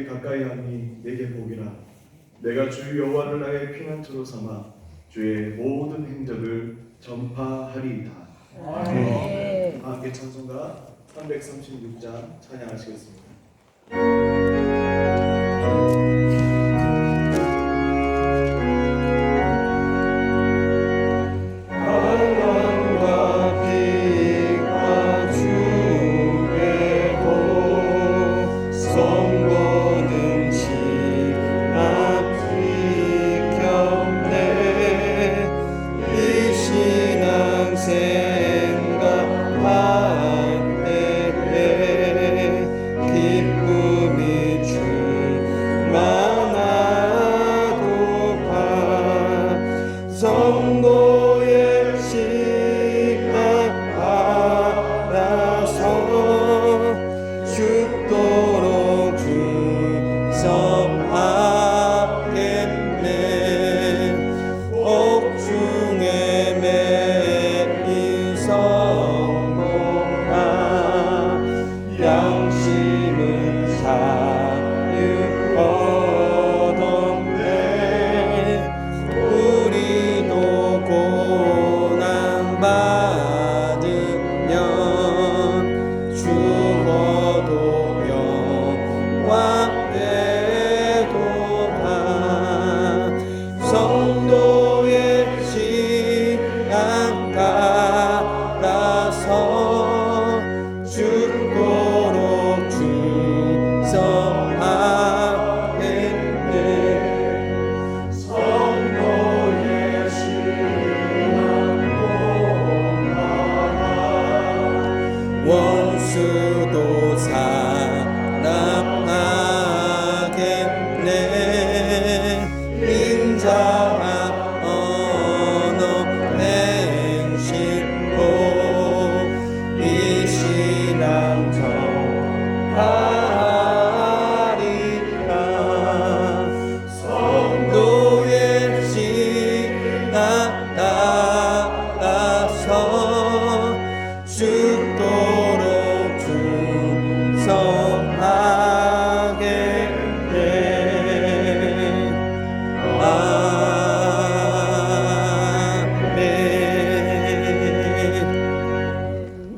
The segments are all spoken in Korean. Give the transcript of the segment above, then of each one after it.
하나님께 가까이 하니 내게 복이라. 내가 주 여호와를 나의 피난처로 삼아 주의 모든 행적을 전파하리이다. 아멘. 함께 찬송가 336장 찬양하시겠습니다. 원수도 사랑하겠네. 인자한 언어 행실로 이 신앙 전하리라. 성도의 신앙 따라서 죽도록 충성하겠네. 아멘.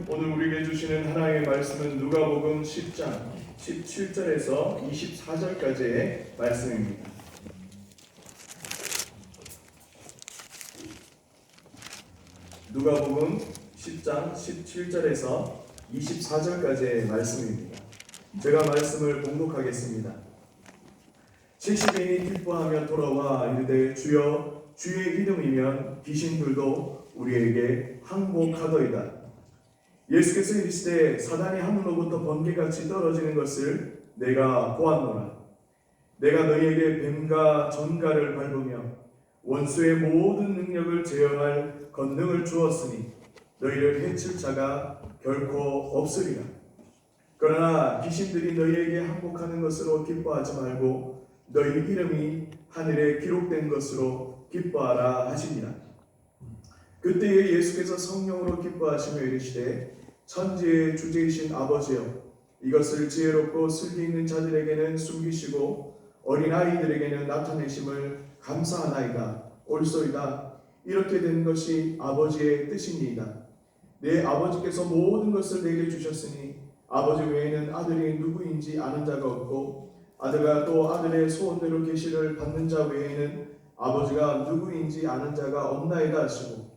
오늘 우리에게 주시는 하나님의 말씀은 누가복음 10장 17절에서 24절까지의 말씀입니다. 누가복음 10장 17절에서 24절까지의 말씀입니다. 제가 말씀을 봉독하겠습니다. 70인이 기뻐하며 돌아와 이르되 주여 주의 이름이면 귀신들도 우리에게 항복하더이다. 예수께서 이르시되 사단이 하늘로부터 번개같이 떨어지는 것을 내가 보았노라. 내가 너희에게 뱀과 전갈을 밟으며 원수의 모든 능력을 제어할 권능을 주었으니 너희를 해칠 자가 결코 없으리라. 그러나 귀신들이 너희에게 항복하는 것으로 기뻐하지 말고 너희 이름이 하늘에 기록된 것으로 기뻐하라 하시니라. 그때에 예수께서 성령으로 기뻐하시며 이르시되 천지의 주제이신 아버지여 이것을 지혜롭고 슬기 있는 자들에게는 숨기시고 어린아이들에게는 나타내심을 감사하나이다. 옳소이다. 이렇게 된 것이 아버지의 뜻입니다. 내 아버지께서 모든 것을 내게 주셨으니 아버지 외에는 아들이 누구인지 아는 자가 없고 아들과 또 아들의 소원대로 계시를 받는 자 외에는 아버지가 누구인지 아는 자가 없나이다 하시고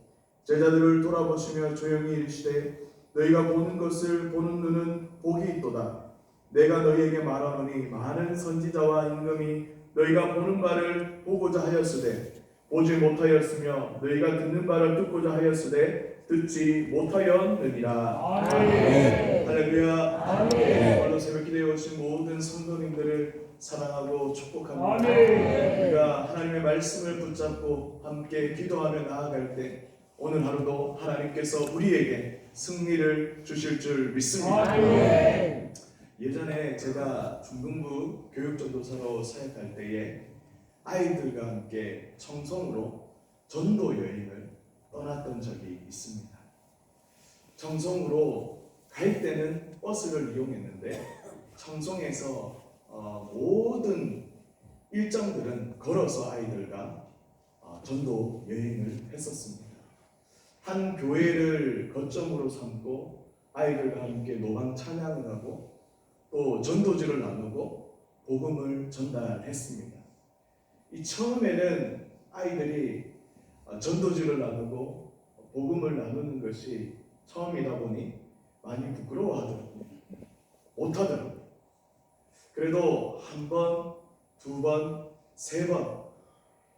제자들을 돌아보시며 조용히 이르시되 너희가 보는 것을 보는 눈은 복이 있도다. 내가 너희에게 말하노니 많은 선지자와 임금이 너희가 보는 바를 보고자 하였으되 보지 못하였으며 너희가 듣는 바를 듣고자 하였으되 듣지 못하였느니라. 아멘. 할렐루야. 아멘. 오늘도 새벽 기도에 오신 모든 성도님들을 사랑하고 축복합니다. 아멘. 우리가 하나님의 말씀을 붙잡고 함께 기도하며 나아갈 때 오늘 하루도 하나님께서 우리에게 승리를 주실 줄 믿습니다. 아멘. 예전에 제가 중등부 교육전도사로 사역할 때에 아이들과 함께 청송으로 전도 여행을 떠났던 적이 있습니다. 청송으로 갈 때는 버스를 이용했는데 청송에서 모든 일정들은 걸어서 아이들과 전도 여행을 했었습니다. 한 교회를 거점으로 삼고 아이들과 함께 노방 찬양을 하고 또 전도지를 나누고 복음을 전달했습니다. 이 처음에는 아이들이 전도지를 나누고 복음을 나누는 것이 처음이다 보니 많이 부끄러워하더라고요. 못하더라고요. 그래도 한 번, 두 번, 세 번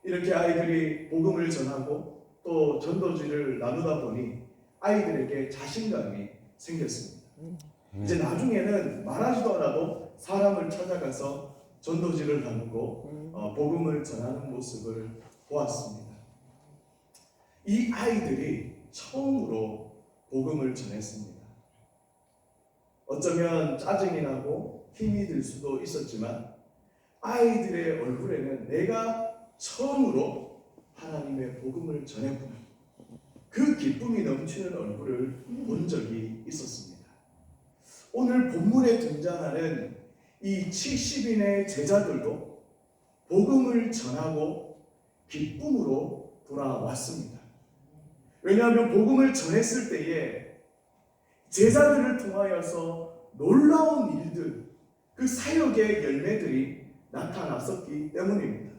이렇게 아이들이 복음을 전하고 또 전도지를 나누다 보니 아이들에게 자신감이 생겼습니다. 이제 나중에는 말하지도 않아도 사람을 찾아가서 전도지를 나누고 복음을 전하는 모습을 보았습니다. 이 아이들이 처음으로 복음을 전했습니다. 어쩌면 짜증이 나고 힘이 들 수도 있었지만 아이들의 얼굴에는 내가 처음으로 하나님의 복음을 전했구나, 그 기쁨이 넘치는 얼굴을 본 적이 있었습니다. 오늘 본문에 등장하는 이 70인의 제자들도 복음을 전하고 기쁨으로 돌아왔습니다. 왜냐하면 복음을 전했을 때에 제자들을 통하여서 놀라운 일들, 그 사역의 열매들이 나타났었기 때문입니다.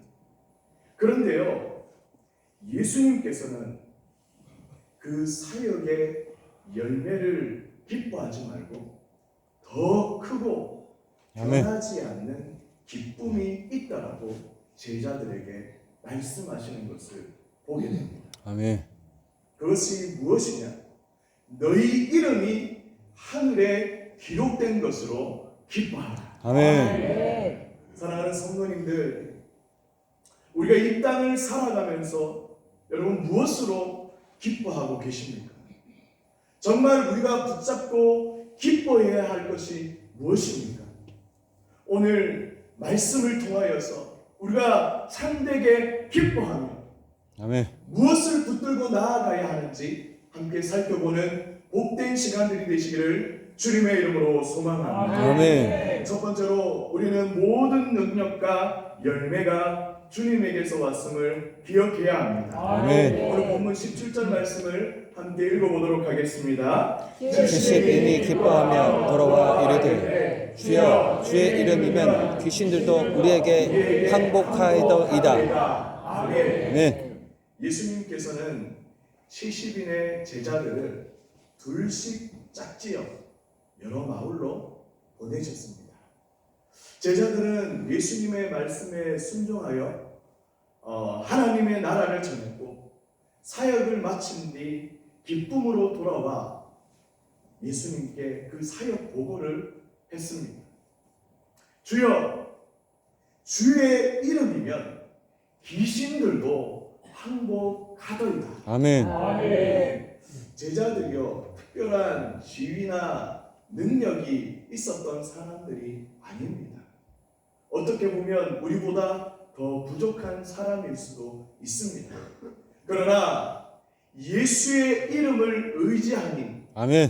그런데요, 예수님께서는 그 사역의 열매를 기뻐하지 말고 더 크고 변하지 않는 기쁨이 있다라고 제자들에게 말씀하시는 것을 보게 됩니다. 아멘. 그것이 무엇이냐? 너희 이름이 하늘에 기록된 것으로 기뻐하라. 아멘. 사랑하는 성도님들, 우리가 이 땅을 살아가면서 여러분 무엇으로 기뻐하고 계십니까? 정말 우리가 붙잡고 기뻐해야 할 것이 무엇입니까? 오늘 말씀을 통하여서 우리가 참되게 기뻐하며 아멘. 무엇을 붙들고 나아가야 하는지 함께 살펴보는 복된 시간들이 되시기를 주님의 이름으로 소망합니다. 아멘. 첫 번째로 우리는 모든 능력과 열매가 주님에게서 왔음을 기억해야 합니다. 아멘. 오늘 본문 17절 말씀을 함께 읽어보도록 하겠습니다. 70인이 기뻐하며 돌아와 이르되 주여 주의 이름이면 귀신들도 우리에게 항복하이더이다. 아멘. 예수님께서는 70인의 제자들을 둘씩 짝지어 여러 마을로 보내셨습니다. 제자들은 예수님의 말씀에 순종하여 하나님의 나라를 전했고 사역을 마친 뒤 기쁨으로 돌아와 예수님께 그 사역 보고를 했습니다. 주여, 주의 이름이면 귀신들도 항복하더이다. 아멘. 제자들이요, 특별한 지위나 능력이 있었던 사람들이 아닙니다. 어떻게 보면 우리보다 더 부족한 사람일 수도 있습니다. 그러나 예수의 이름을 의지하니 아멘.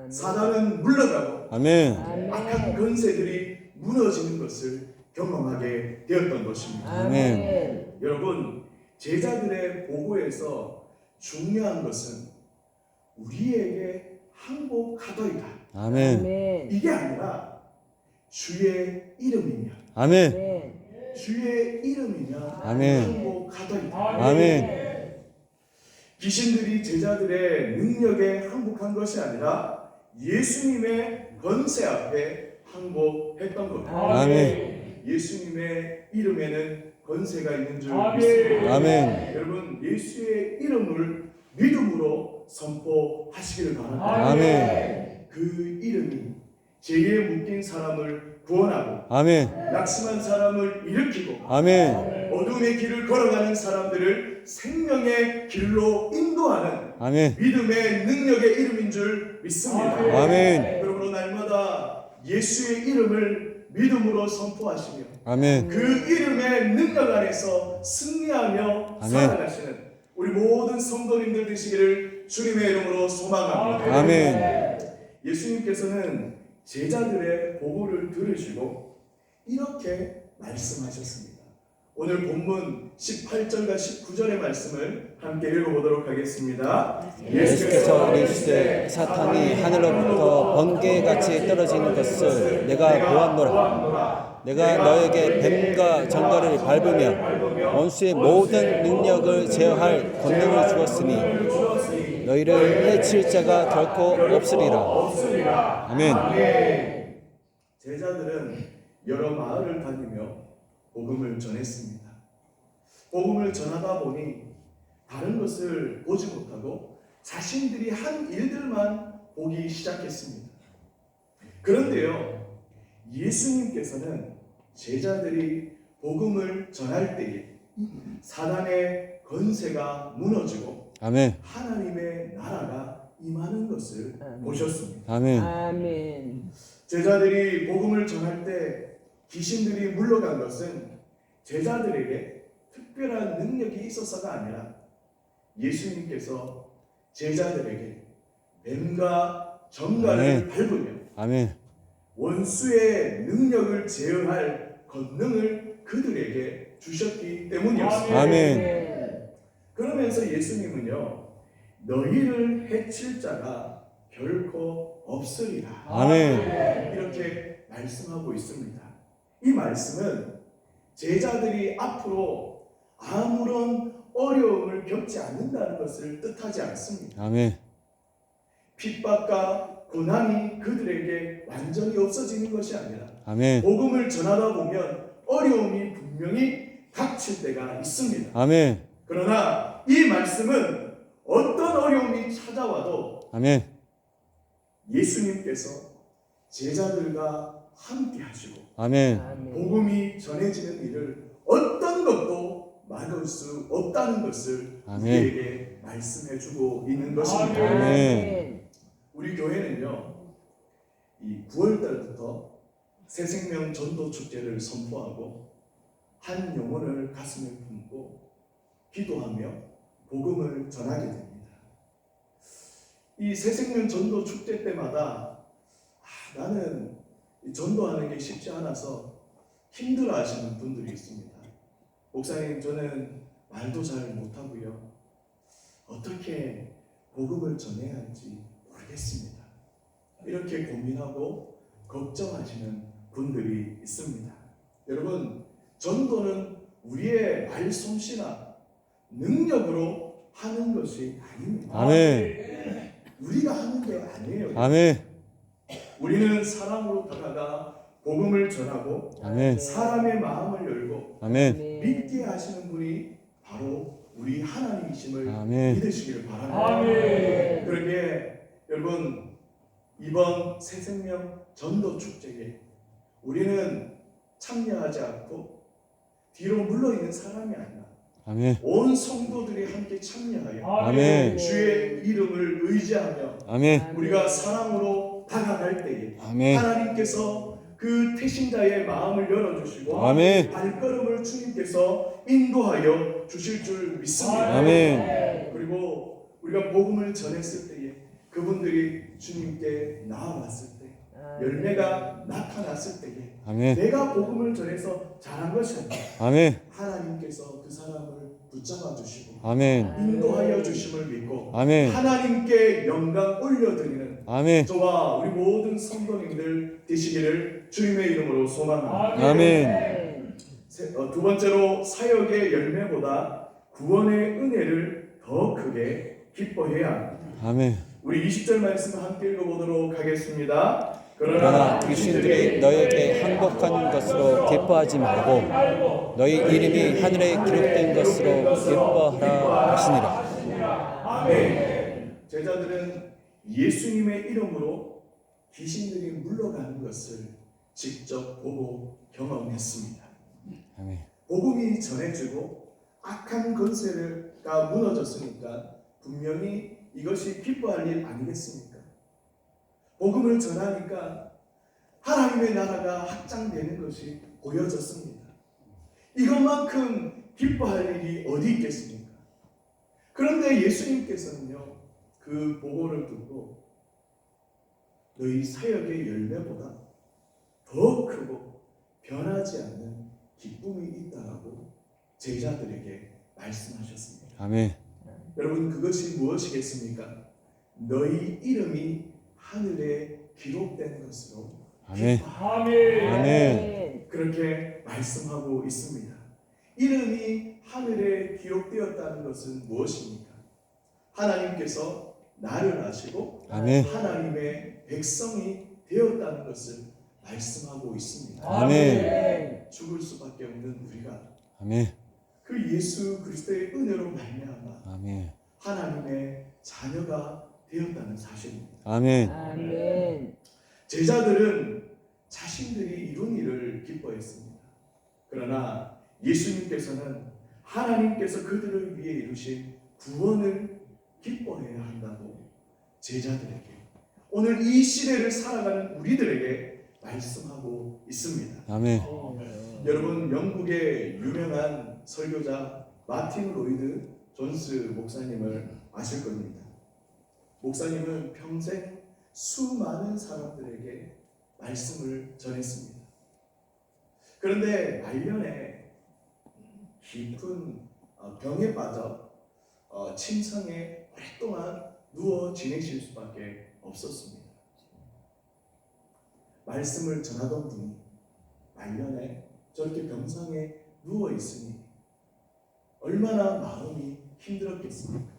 사단은 물러가고 아멘. 악한 권세들이 무너지는 것을 경험하게 되었던 것입니다. 아멘. 여러분, 제자들의 보고에서 중요한 것은 우리에게 항복하더이다, 아멘. 이게 아니라 주의 이름이면, 아멘. 주의 이름이면 아멘. 항복하더이다. 아멘. 귀신들이 제자들의 능력에 항복한 것이 아니라 예수님의 권세 앞에 항복했던 겁니다. 아멘. 예수님의 이름에는 권세가 있는 줄 믿습니다. 아멘. 여러분, 예수의 이름을 믿음으로 선포하시기를 바랍니다. 아멘. 그 이름이 죄에 묶인 사람을 구원하고 아멘. 낙심한 사람을 일으키고 아멘. 어둠의 길을 걸어가는 사람들을 생명의 길로 인도하는 아멘. 믿음의 능력의 이름인 줄 믿습니다. 아멘. 그러므로 날마다 예수의 이름을 믿음으로 선포하시며 아멘. 그 이름의 능력 안에서 승리하며 아멘. 살아가시는 우리 모든 성도님들 되시기를 주님의 이름으로 소망합니다. 아멘. 예수님께서는 제자들의 보고를 들으시고 이렇게 말씀하셨습니다. 오늘 본문 18절과 19절의 말씀을 함께 읽어보도록 하겠습니다. 예수께서 이르시되 사탄이 하늘로부터 번개같이 떨어지는 것을 내가 보았노라. 내가 너에게 뱀과 정갈을 밟으며 원수의 모든 능력을 제어할 권능을 주었으니 너희를 해칠 자가 결코 없으리라. 아멘. 제자들은 여러 마을을 다니며 복음을 전했습니다. 복음을 전하다 보니 다른 것을 보지 못하고 자신들이 한 일들만 보기 시작했습니다. 그런데요, 예수님께서는 제자들이 복음을 전할 때에 사단의 권세가 무너지고 아멘. 하나님의 나라가 임하는 것을 보셨습니다. 아멘. 아멘. 제자들이 복음을 전할 때 귀신들이 물러간 것은 제자들에게 특별한 능력이 있어서가 아니라 예수님께서 제자들에게 뱀과 정갈을 아멘. 밟으며 아멘. 원수의 능력을 제어할 권능을 그들에게 주셨기 때문이었습니다. 아멘. 그러면서 예수님은요, 너희를 해칠 자가 결코 없으리라. 아멘. 이렇게 말씀하고 있습니다. 이 말씀은 제자들이 앞으로 아무런 어려움을 겪지 않는다는 것을 뜻하지 않습니다. 아멘. 핍박과 고난이 그들에게 완전히 없어지는 것이 아니라 아멘. 복음을 전하다 보면 어려움이 분명히 닥칠 때가 있습니다. 아멘. 그러나 이 말씀은 어떤 어려움이 찾아와도 아멘. 예수님께서 제자들과 함께 하시고 아멘. 아멘. 복음이 전해지는 일을 어떤 것도 막을 수 없다는 것을 아멘. 우리에게 말씀해주고 있는 것입니다. 아멘. 우리 교회는요, 이 9월달부터 새생명 전도 축제를 선포하고 한 영혼을 가슴에 품고 기도하며 복음을 전하게 됩니다. 이 새생명 전도 축제 때마다 나는 전도하는 게 쉽지 않아서 힘들어하시는 분들이 있습니다. 목사님, 저는 말도 잘 못하고요, 어떻게 복음을 전해야 할지 모르겠습니다. 이렇게 고민하고 걱정하시는 분들이 있습니다. 여러분, 전도는 우리의 말솜씨나 능력으로 하는 것이 아닙니다. 아멘. 우리가 하는 게 아니에요. 아멘. 우리는 사랑으로 다가가 복음을 전하고 아멘. 사람의 마음을 열고 아멘. 믿게 하시는 분이 바로 우리 하나님이심을 아멘. 믿으시기를 바랍니다. 아멘. 그러기에 여러분, 이번 새생명 전도 축제에 우리는 참여하지 않고 뒤로 물러있는 사람이 아니라 아멘. 온 성도들이 함께 참여하여 아멘. 주의 이름을 의지하며 아멘. 우리가 사랑으로 다가갈 때에 아멘. 하나님께서 그 태신자의 마음을 열어주시고 아멘. 발걸음을 주님께서 인도하여 주실 줄 믿습니다. 아멘. 그리고 우리가 복음을 전했을 때에 그분들이 주님께 나아왔을 때, 열매가 나타났을 때에 아멘. 내가 복음을 전해서 잘한 것이 아니라 아멘. 하나님께서 그 사람을 붙잡아 주시고 아멘. 인도하여 주심을 믿고 아멘. 하나님께 영광 올려드리는 아멘. 저와 우리 모든 성도님들 되시기를 주님의 이름으로 소망합니다. 아멘. 두 번째로, 사역의 열매보다 구원의 은혜를 더 크게 기뻐해야 합니다. 아멘. 우리 20절 말씀을 함께 읽어보도록 하겠습니다. 그러나 귀신들이 너에게 항복하는 것으로 기뻐하지 말고 너희 이름이 하늘에 기록된 것으로 기뻐하라 하시니라. 아멘. 제자들은 예수님의 이름으로 귀신들이 물러가는 것을 직접 보고 경험했습니다. 아멘. 복음이 전해지고 악한 권세가 무너졌으니까 분명히 이것이 기뻐할 일 아니겠습니까? 복음을 전하니까 하나님의 나라가 확장되는 것이 보여졌습니다. 이것만큼 기뻐할 일이 어디 있겠습니까? 그런데 예수님께서는요, 그 보고를 듣고 너희 사역의 열매보다 더 크고 변하지 않는 기쁨이 있다라고 제자들에게 말씀하셨습니다. 아멘. 여러분 그것이 무엇이겠습니까? 너희 이름이 하늘에 기록된 것으로 아멘. 기뻐하라. 아멘. 그렇게 말씀하고 있습니다. 이름이 하늘에 기록되었다는 것은 무엇입니까? 하나님께서 나를 아시고 아멘. 하나님의 백성이 되었다는 것을 말씀하고 있습니다. 아멘. 죽을 수밖에 없는 우리가 아멘. 그 예수 그리스도의 은혜로 말미암아 아멘. 하나님의 자녀가 되었다는 사실입니다. 아멘. 아멘. 제자들은 자신들이 이룬 일을 기뻐했습니다. 그러나 예수님께서는 하나님께서 그들을 위해 이루신 구원을 기뻐해야 한다고 제자들에게, 오늘 이 시대를 살아가는 우리들에게 말씀하고 있습니다. 아멘. 여러분 영국의 유명한 설교자 마틴 로이드 존스 목사님을 아실 겁니다. 목사님은 평생 수많은 사람들에게 말씀을 전했습니다. 그런데 말년에 깊은 병에 빠져 침상에 오랫동안 누워 지내실 수밖에 없었습니다. 말씀을 전하던 분이 말년에 저렇게 병상에 누워 있으니 얼마나 마음이 힘들었겠습니까?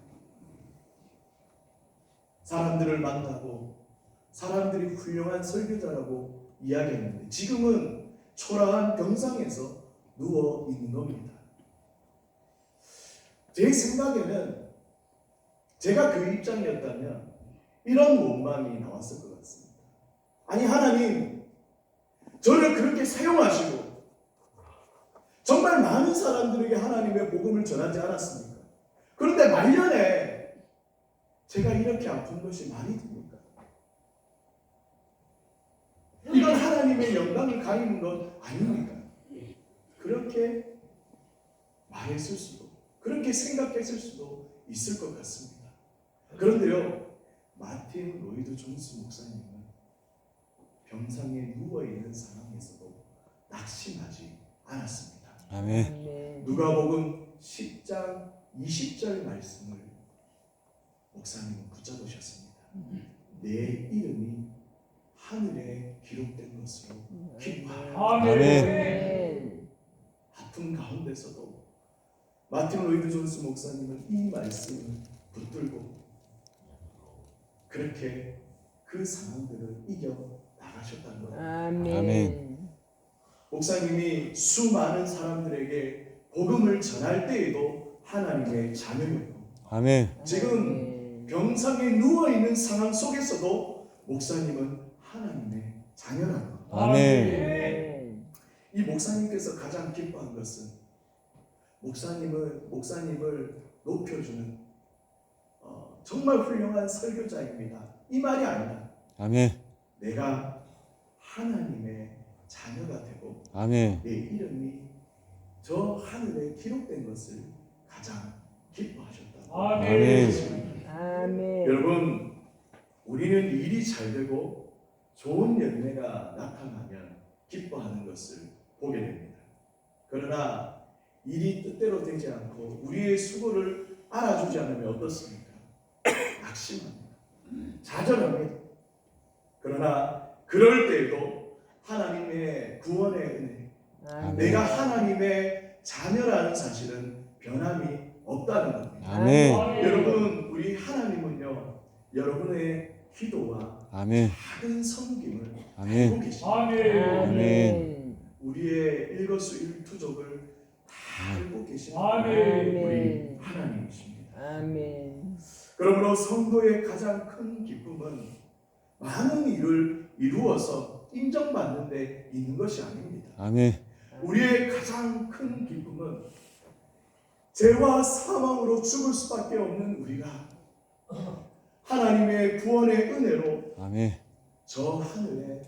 사람들을 만나고 사람들이 훌륭한 설교자라고 이야기했는데 지금은 초라한 병상에서 누워 있는 겁니다. 제 생각에는 제가 그 입장이었다면 이런 원망이 나왔을 것 같습니다. 아니 하나님, 저를 그렇게 사용하시고 정말 많은 사람들에게 하나님의 복음을 전하지 않았습니까? 그런데 말년에 제가 이렇게 아픈 것이 말이 됩니까? 이건 하나님의 영광을 가리는 것 아닙니까? 그렇게 말했을 수도, 그렇게 생각했을 수도 있을 것 같습니다. 그런데요, 마틴 로이드 존스 목사님은 병상에 누워있는 상황에서도 낙심하지 않았습니다. 아멘. 누가복음 10장 20절 말씀을 목사님은 붙잡으셨습니다. 내 이름이 하늘에 기록된 것으로 기뻐하라. 아멘. 아픈 가운데서도 마틴 로이드 존스 목사님은 이 말씀을 붙들고 그렇게 그 상황들을 이겨 나가셨다는 거예요. 아멘. 아멘. 목사님이 수많은 사람들에게 복음을 전할 때에도 하나님의 자녀였고, 아멘. 지금 병상에 누워있는 상황 속에서도 목사님은 하나님의 자녀라는 거예요. 아멘. 이 목사님께서 가장 기뻐한 것은 목사님을 높여주는 정말 훌륭한 설교자입니다. 이 말이 아니라 아멘. 내가 하나님의 자녀가 되고 아멘. 내 이름이 저 하늘에 기록된 것을 가장 기뻐하셨다고. 아멘. 아멘. 여러분, 우리는 일이 잘 되고 좋은 열매가 나타나면 기뻐하는 것을 보게 됩니다. 그러나 일이 뜻대로 되지 않고 우리의 수고를 알아주지 않으면 어떻습니까? 낙심합니다. 좌절합니다. 그러나 그럴 때에도 하나님의 구원의 은혜, 아멘. 내가 하나님의 자녀라는 사실은 변함이 없다는 겁니다. 아멘. 여러분, 우리 하나님은요, 여러분의 기도와 아멘. 작은 섬김을 아멘. 알고 계십니다. 아멘. 우리의 일거수일투족을 다 알고 계시는 아멘. 우리 하나님이십니다. 아멘. 그러므로 성도의 가장 큰 기쁨은 많은 일을 이루어서 인정받는 데 있는 것이 아닙니다. 아멘. 우리의 가장 큰 기쁨은 죄와 사망으로 죽을 수밖에 없는 우리가 하나님의 구원의 은혜로 아멘. 저 하늘에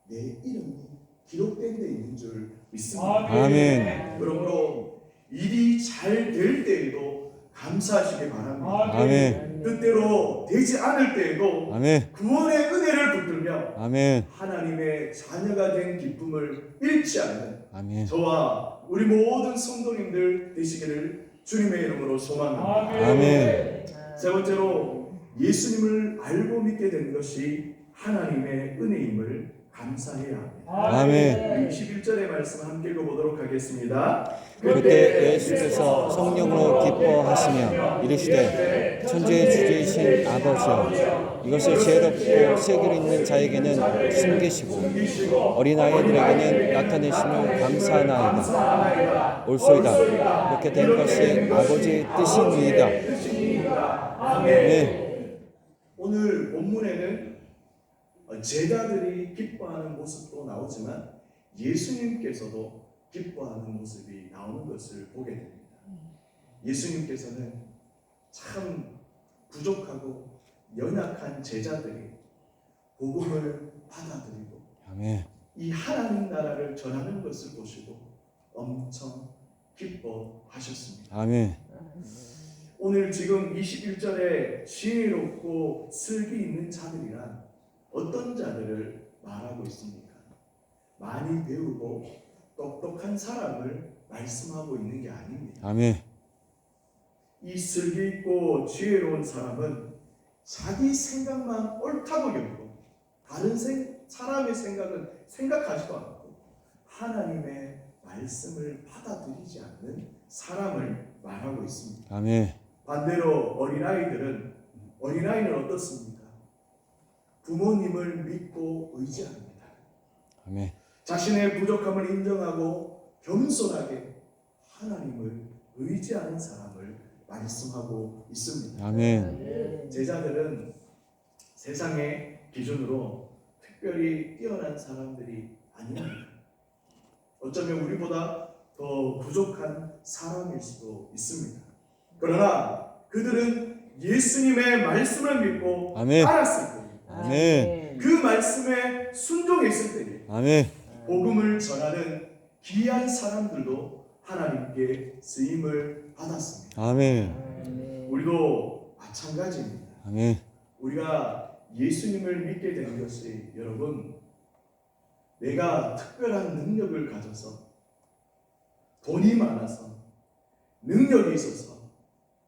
내 이름이 기록된 데 있는 줄 믿습니다. 아멘. 그러므로 일이 잘 될 때에도 감사하시기 바랍니다. 아멘. 뜻대로 되지 않을 때에도 아멘. 구원의 은혜를 붙들며 아멘. 하나님의 자녀가 된 기쁨을 잃지 않는 아멘. 저와 우리 모든 성도님들 되시기를 주님의 이름으로 소망합니다. 아멘. 세 번째로 예수님을 알고 믿게 된 것이 하나님의 은혜임을 감사해야 합니다. 아멘. 21절의 말씀 함께 읽어보도록 하겠습니다. 그때 예수께서 성령으로 기뻐하시며 이르시되 천지의 주제이신 아버지여 이것을 지혜롭고 세계로 있는 자에게는 숨기시고 어린아이들에게는 나타내심을 감사하나이다. 옳소이다. 이렇게 된 것이 아버지의 뜻이니이다. 아멘. 오늘 본문에는 제자들이 기뻐하는 모습도 나오지만 예수님께서도 기뻐하는 모습이 나오는 것을 보게 됩니다. 예수님께서는 참 부족하고 연약한 제자들이 복음을 받아들이고 아멘. 이 하나님 나라를 전하는 것을 보시고 엄청 기뻐하셨습니다. 아멘. 오늘 지금 21절에 지혜롭고 슬기 있는 자들이란 어떤 자들을 말하고 있습니까? 많이 배우고 똑똑한 사람을 말씀하고 있는 게 아닙니다. 아멘. 이 슬기 있고 지혜로운 사람은 자기 생각만 옳다고 여기고 다른 사람의 생각은 생각하지도 않고 하나님의 말씀을 받아들이지 않는 사람을 말하고 있습니다. 아멘. 반대로 어린아이는 어떻습니까? 부모님을 믿고 의지합니다. 아멘. 자신의 부족함을 인정하고 겸손하게 하나님을 의지하는 사람을 말씀하고 있습니다. 아멘. 제자들은 세상의 기준으로 특별히 뛰어난 사람들이 아닙니다. 어쩌면 우리보다 더 부족한 사람일 수도 있습니다. 그러나 그들은 예수님의 말씀을 믿고 아멘. 따랐을 때에 아멘. 그 말씀에 순종했을 때에 아멘. 복음을 전하는 귀한 사람들도 하나님께 쓰임을 받았습니다. 아멘. 우리도 마찬가지입니다. 아멘. 우리가 예수님을 믿게 된 것이 여러분 내가 특별한 능력을 가져서 돈이 많아서 능력이 있어서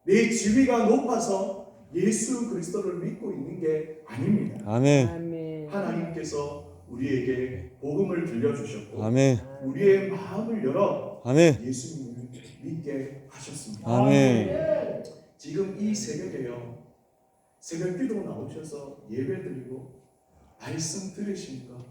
내 지위가 높아서 예수 그리스도를 믿고 있는 게 아닙니다. 아멘. 아멘. 하나님께서 우리에게 복음을 들려주셨고 아멘. 우리의 마음을 열어 아멘. 예수님을 믿게 하셨습니다. 아멘. 지금 이 새벽에요 새벽기도 나오셔서 예배드리고 말씀 들으신 것,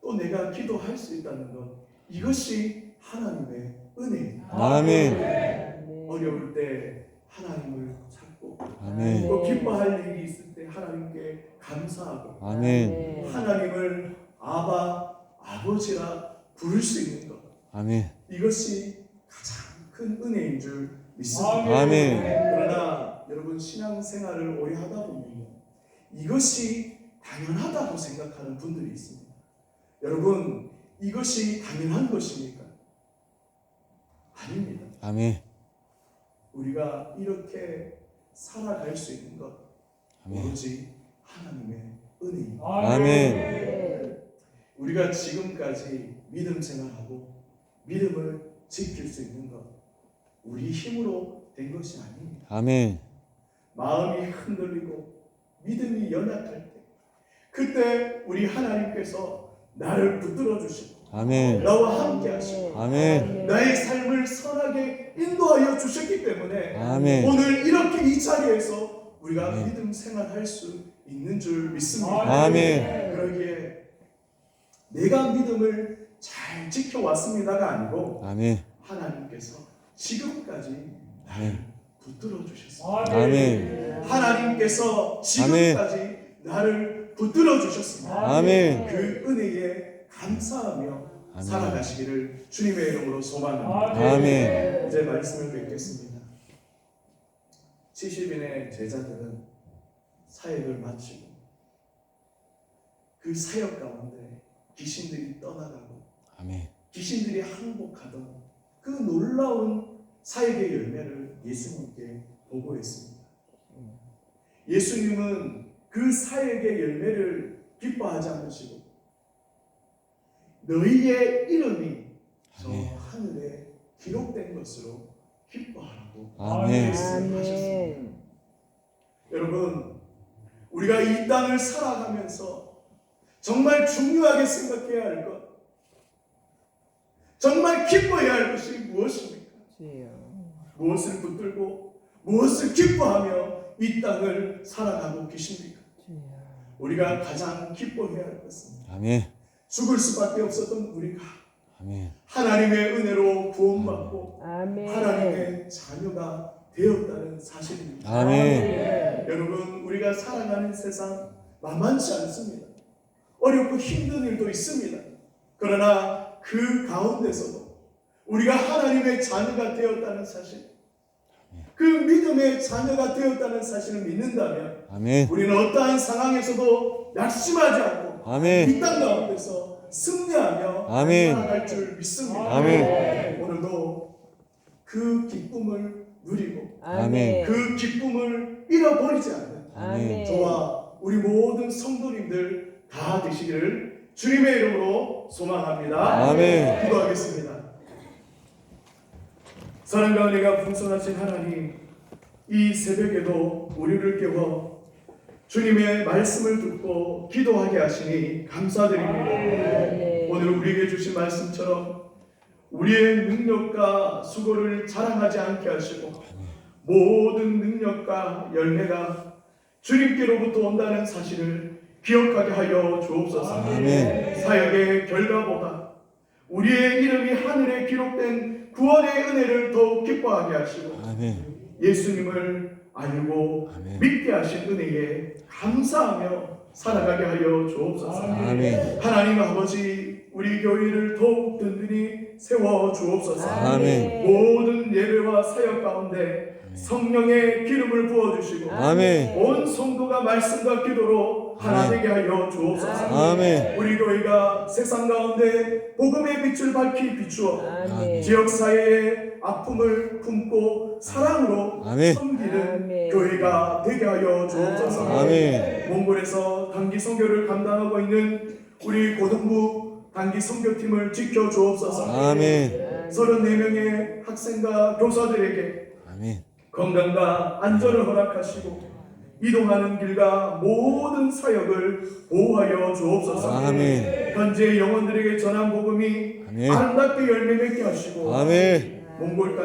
또 내가 기도할 수 있다는 것, 이것이 하나님의 은혜입니다. 아멘. 어려울 때 하나님을 찾고 아멘. 또 기뻐할 일이 있을 때 하나님께 감사하고 아멘. 하나님을 아버지라 부를 수 있는 것, 아멘. 이것이 가장 큰 은혜인 줄 믿습니다. 아멘. 그러나 여러분 신앙생활을 오래 하다 보면 이것이 당연하다고 생각하는 분들이 있습니다. 여러분 이것이 당연한 것입니까? 아닙니다. 아멘. 우리가 이렇게 살아갈 수 있는 것 아멘. 오로지 하나님의 은혜입니다. 아멘. 우리가 지금까지 믿음 생활하고 믿음을 지킬 수 있는 것 우리 힘으로 된 것이 아닙니다. 아멘. 마음이 흔들리고 믿음이 연약할 때 그때 우리 하나님께서 나를 붙들어 주시고 아멘. 나와 함께 하시고 아멘. 나의 삶을 선하게 인도하여 주셨기 때문에 아멘. 오늘 이렇게 이 자리에서 우리가 아멘. 믿음 생활할 수 있는 줄 믿습니다. 아멘. 그러기에 내가 믿음을 잘 지켜왔습니다가 아니고 아멘. 하나님께서 지금까지 아멘. 붙들어 주셨습니다. 아멘. 하나님께서 지금까지 나를 붙들어 주셨습니다. 아멘. 그 은혜에 감사하며 아멘. 살아가시기를 주님의 이름으로 소망합니다. 아멘. 이제 말씀을 뵙겠습니다. 70인의 제자들은 사역을 마치고 그 사역 가운데 귀신들이 떠나가고 아멘. 귀신들이 항복하던 그 놀라운 사역의 열매를 예수님께 보고했습니다. 예수님은 그 사역의 열매를 기뻐하지 않으시고 너희의 이름이 저 하늘에 기록된 것으로 기뻐하라고 아멘. 말씀하셨습니다. 여러분, 우리가 이 땅을 살아가면서 정말 중요하게 생각해야 할 것, 정말 기뻐해야 할 것이 무엇입니까? 주여. 무엇을 붙들고 무엇을 기뻐하며 이 땅을 살아가고 계십니까? 주여. 우리가 가장 기뻐해야 할 것은 아멘. 죽을 수밖에 없었던 우리가 아멘. 하나님의 은혜로 구원받고 아멘. 하나님의 자녀가 되었다는 사실입니다. 아멘. 여러분, 우리가 살아가는 세상 만만치 않습니다. 어렵고 힘든 일도 있습니다. 그러나 그 가운데서도 우리가 하나님의 자녀가 되었다는 사실, 그 믿음의 자녀가 되었다는 사실을 믿는다면 아멘. 우리는 어떠한 상황에서도 낙심하지 않고 아멘. 이 땅 가운데서 승리하며 아멘. 살아갈 줄 믿습니다. 아멘. 오늘도 그 기쁨을 누리고 아멘. 그 기쁨을 잃어버리지 않는 아멘. 저와 우리 모든 성도님들 다 되시기를 주님의 이름으로 소망합니다. 아멘. 기도하겠습니다. 사랑과 은혜가 풍성하신 하나님, 이 새벽에도 우리를 깨워 주님의 말씀을 듣고 기도하게 하시니 감사드립니다. 아멘. 오늘 우리에게 주신 말씀처럼 우리의 능력과 수고를 자랑하지 않게 하시고 모든 능력과 열매가 주님께로부터 온다는 사실을 기억하게 하여 주옵소서. 아멘. 사역의 결과보다 우리의 이름이 하늘에 기록된 구원의 은혜를 더욱 기뻐하게 하시고 아멘. 예수님을 알고 아멘. 믿게 하신 은혜에 감사하며 살아가게 하여 주옵소서. 아멘. 하나님 아버지, 우리 교회를 더욱 든든히 세워 주옵소서. 아멘. 모든 예배와 사역 가운데 성령의 기름을 부어주시고 아멘. 온 성도가 말씀과 기도로 하나 아멘. 되게 하여 주옵소서. 아멘. 우리 교회가 세상 가운데 복음의 빛을 밝히 비추어 아멘. 지역사회의 아픔을 품고 사랑으로 아멘. 섬기는 아멘. 교회가 되게 하여 주옵소서. 아멘. 몽골에서 단기 선교를 감당하고 있는 우리 고등부 단기 선교팀을 지켜 주옵소서. 아멘. 34명의 학생과 교사들에게 아멘. 건강과 안전을 허락하시고 이동하는 길과 모든 사역을 보호하여 주옵소서. 아멘. 현재 영혼들에게 전한 복음이 아멘. 아름답게 열매 맺게 하시고 아멘. 몽골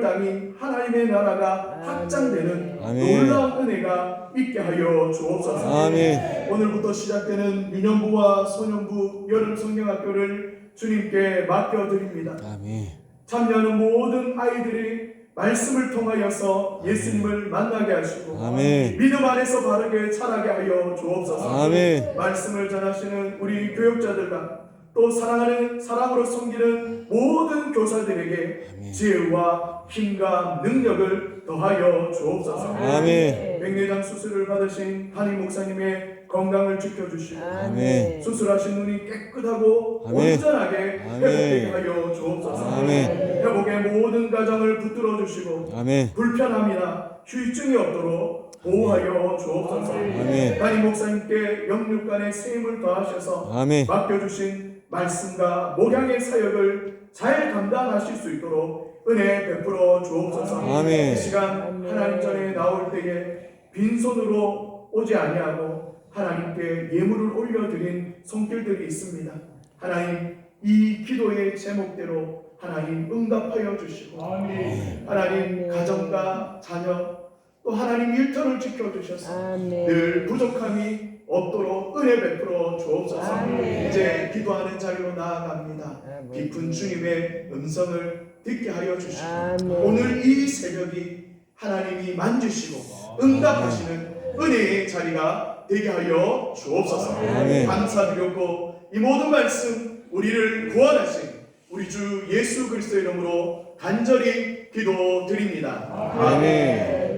땅이 하나님의 나라가 확장되는 아멘. 놀라운 은혜가 있게 하여 주옵소서. 아멘. 오늘부터 시작되는 유년부와 소년부 여름 성경학교를 주님께 맡겨드립니다. 아멘. 참여하는 모든 아이들이 말씀을 통하여서 예수님을 만나게 하시고 아멘. 믿음 안에서 바르게 자라게 하여 주옵소서. 아멘. 말씀을 전하시는 우리 교육자들과 또 사랑으로 섬기는 모든 교사들에게 아멘. 지혜와 힘과 능력을 더하여 주옵소서. 아멘. 백내장 수술을 받으신 담임 목사님의 건강을 지켜주시고 아멘. 수술하신 눈이 깨끗하고 아멘. 온전하게 아멘. 회복되게 하여 주옵소서. 아멘. 회복의 모든 가정을 붙들어 주시고 아멘. 불편함이나 휴유증이 없도록 보호하여 주옵소서. 아멘. 담임 목사님께 영육간의 세임을 더하셔서 아멘. 맡겨주신 말씀과 목양의 사역을 잘 감당하실 수 있도록 은혜 베풀어 주옵소서. 아멘. 이 시간 아멘. 하나님 전에 나올 때에 빈손으로 오지 아니하고 하나님께 예물을 올려드린 손길들이 있습니다. 하나님, 이 기도의 제목대로 하나님 응답하여 주시고 하나님 아멘. 가정과 자녀 또 하나님 일터를 지켜주셔서 아멘. 늘 부족함이 없도록 은혜 베풀어 주옵소서. 아멘. 이제 기도하는 자리로 나아갑니다. 아멘. 깊은 주님의 음성을 듣게 하여 주시고 아멘. 오늘 이 새벽이 하나님이 만지시고 응답하시는 은혜의 자리가 되게 하여 주옵소서. 아멘. 감사드렸고 이 모든 말씀 우리를 구원하신 우리 주 예수 그리스도의 이름으로 간절히 기도드립니다. 아멘.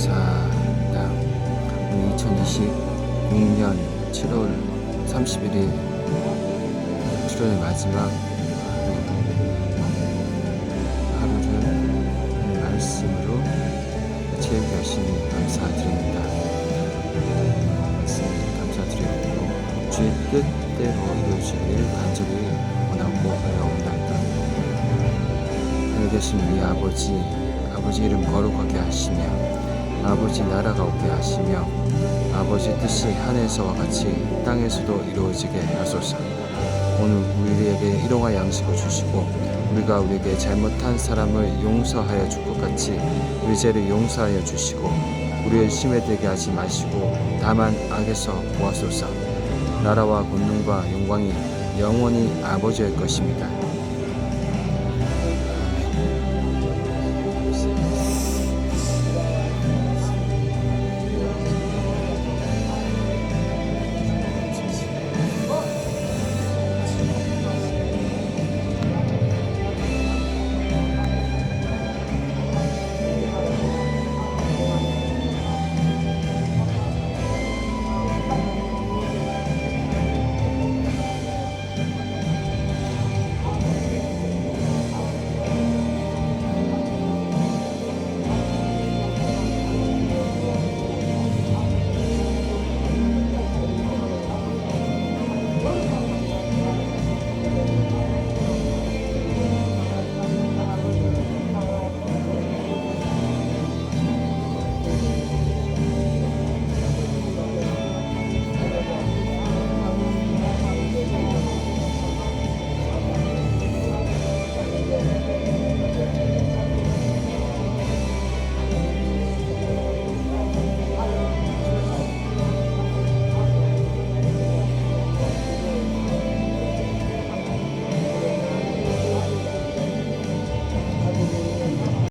감사합니다. 오늘 2026년 7월 31일 7월 마지막 하루를 말씀으로 채우게 하시니 감사드립니다. 말씀을 감사드리고 주의 뜻대로 이루어지길 간절히 원하고 바라옵나이다. 하늘 계신 우리 아버지 이름 거룩하게 하시며 아버지 나라가 오게 하시며 아버지 뜻이 하늘에서와 같이 땅에서도 이루어지게 하소서. 오늘 우리에게 일용할 양식을 주시고 우리가 우리에게 잘못한 사람을 용서하여 줄 것 같이 우리 죄를 용서하여 주시고 우리를 심에 들게 하지 마시고 다만 악에서 구하소서. 나라와 권능과 영광이 영원히 아버지의 것입니다.